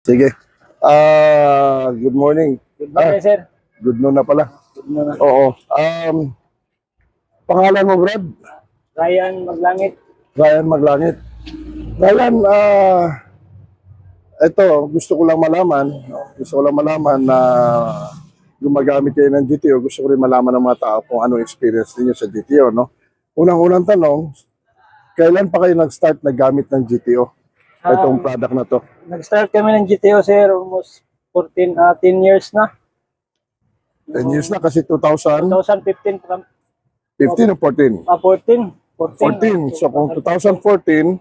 Sige. Good morning. Good morning, sir. Good noon na pala. Good morning. Oo. Pangalan mo, Brad? Ryan Maglangit. Ryan Maglangit. Ryan, ito, gusto ko lang malaman. Gusto ko lang malaman na gumagamit kayo ng GTO. Gusto ko rin malaman ng mga tao kung anong experience niyo sa GTO, no? Unang-unang tanong, kailan pa kayo nag-start na gamit ng GTO? Itong product na to. Nag-start kami ng GTO, sir, almost 10 years na. 10 years na kasi 2015 2015 pa. o 14? 14. 14. So kung 2014,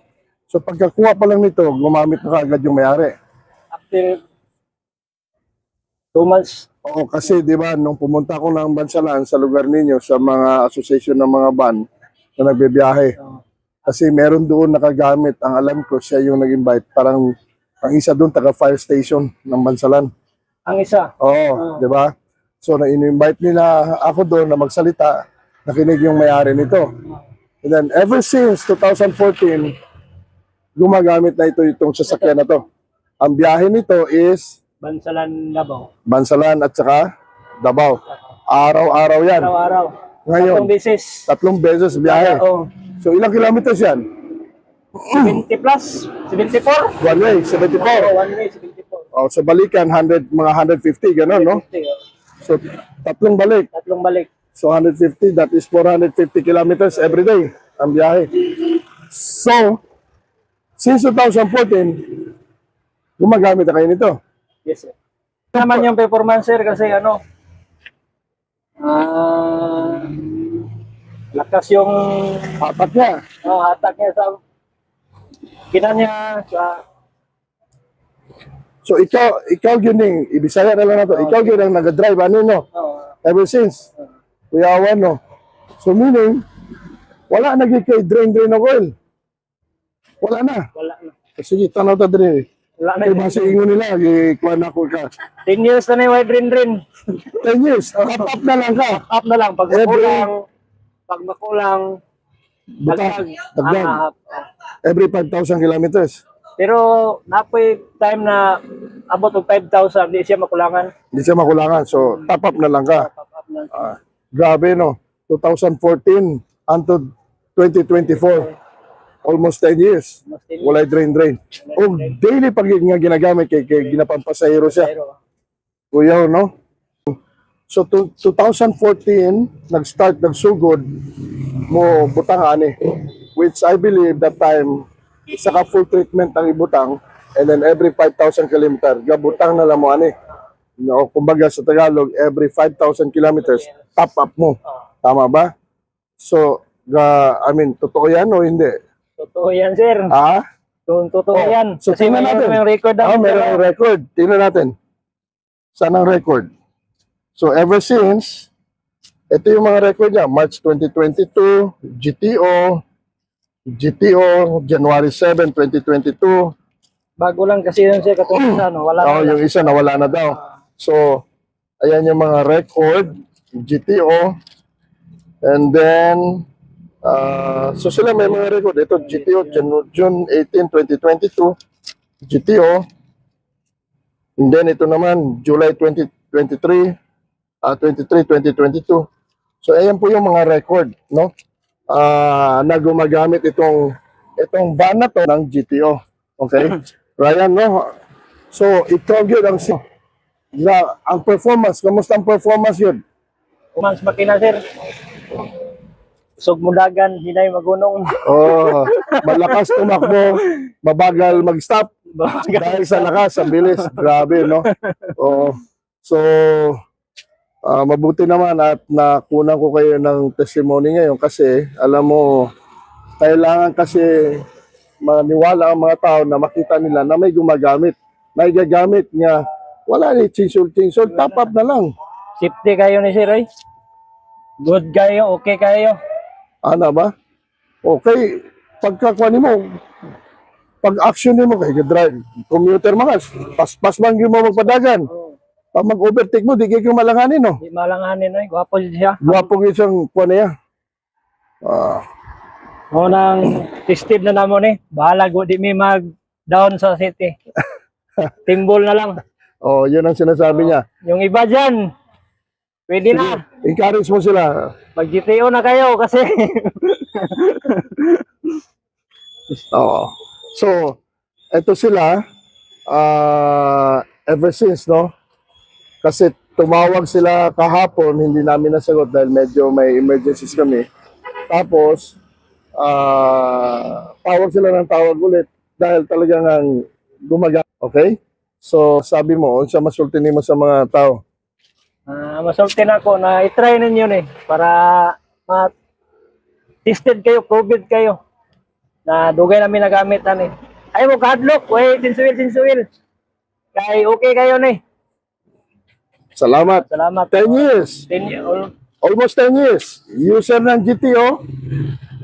so pagkakuha pa lang nito, gumamit na kaagad yung may-ari. After 2 months. Oo, kasi di ba, nung pumunta ko ng Bansalan sa lugar ninyo, sa mga association ng mga van na nagbibiyahe, kasi meron doon nakagamit, ang alam ko, siya yung nag-invite, parang ang isa doon, taga-fire station ng Bansalan. Ang isa. Oo, di ba? So na-invite nila ako doon na magsalita, nakinig yung may-ari nito. And then ever since 2014, gumagamit na ito itong sasakyan na to. Ang biyahe nito is Bansalan, Davao. Bansalan at saka Davao. Araw-araw yan. Araw-araw. Ngayon, 3 beses. 3 beses biyahe. Oo. So ilang kilometers yan? 70 plus. 74. One way, 74. One way, 74. Oh, so balikan, mga 150, gano'n, no? 50, oh. So, tatlong balik. Tatlong balik. So 150, that is 450 kilometers every day ang biyahe. So, since 2014, gumagamit na kayo nito. Yes, sir. Naman yung performance, sir, kasi lakas yung Apat niya. hatak niya sa kina niya sa So ikaw yun yung, ibisaya na lang na to, ikaw yun ang nag-drive, ano no? Ever since. Kuyawan, no? So meaning, wala naging drain ng oil. Wala na. wala na. Sige, tanaw ta drain. Wala na. Kaya basta ingon nila, ikuha na ko ka. 10 years na na yung wide rin. 10 years, up na lang ka. Up na lang. Pag makulang, Dagdag. dagdag. Every 5,000 kilometers. Pero napoy time na abot ng 5,000, di siya makulangan. Hindi siya makulangan. So, top up na lang ka. Up na. Grabe, no? 2014 until 2024. Almost 10 years. Walay drain. O daily pag nga ginagamit kay ginapampasahero siya. Pero, Kuya, no? So, 2014, nagsugod mo butang ani. Which I believe that time, saka full treatment ang ibutang. And then every 5,000 kilometer, gabutang na lang mo ani. No, kumbaga sa Tagalog, every 5,000 kilometers, top up mo. Tama ba? So, totoo yan o hindi? totoo yan, sir. Ah? Totoo yan. So, Kasi tingnan mayroon natin. yung record namin. Meron ang record. Tingnan natin. Saan ang record? So, ever since, ito yung mga record niya. March 2022, GTO, January 7, 2022. Bago lang kasi yun, sir. Katulad sa wala na. Yung isa nawala na daw. So, ayan yung mga record, GTO. And then, so sila may mga record. Ito, GTO, June 18, 2022, GTO. And then, ito naman, July 2022. So, ayan po yung mga record, no? Na gumagamit itong van na to ng GTO. Okay? Ryan, no? So, ikaw yun ang performance. Kamusta ang performance yun? Mas makina, sir. Sug mudagan, hinay magunong. Oh, malakas tumakbo, mabagal mag-stop. Dahil sa lakas, sa bilis. Grabe, no? Oh, so, mabuti naman at nakunan ko kayo ng testimony ngayon kasi alam mo, kailangan kasi maniwala ang mga tao na makita nila na may gumagamit. May gagamit niya, wala ni chinsol, top up na lang. Safety kayo ni sir, ay. Good kayo, okay kayo. Ano ba? Okay, pagkakuha mo, pag-action mo kay drive, commuter mga, pas man mo magpadagan. Pag mag-overtake mo, di kayo malanganin, no? Di malanganin, ay. Gwapo siya. Gwapong isang kuha niya. Mo nang tested na namon ni. Bahala go di mi mag down sa city. Timbol na lang. Oh, yun ang sinasabi niya. Yung iba dyan, pwede na. Encourage mo sila. Mag-GTO na kayo kasi Oo. So, eto sila, ever since, no? Kasi tumawag sila kahapon, hindi namin nasagot dahil medyo may emergencies kami. Tapos, tawag sila ng tawag ulit dahil talagang ang gumagamit. Okay? So, sabi mo, siya masulti mo sa mga tao. masultin ako na itry ninyo eh para tested kayo, proved kayo na dugay namin nagamit ani. Ay mo kadlok, way tinsuil. Kay okay kayo ni. Salamat. Salamat. 10 years. Almost 10 years. User ng GTO,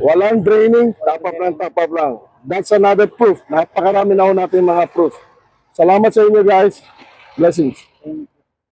walang draining, top up lang. That's another proof. Napakarami na ho natin mga proof. Salamat sa inyo guys. Blessings.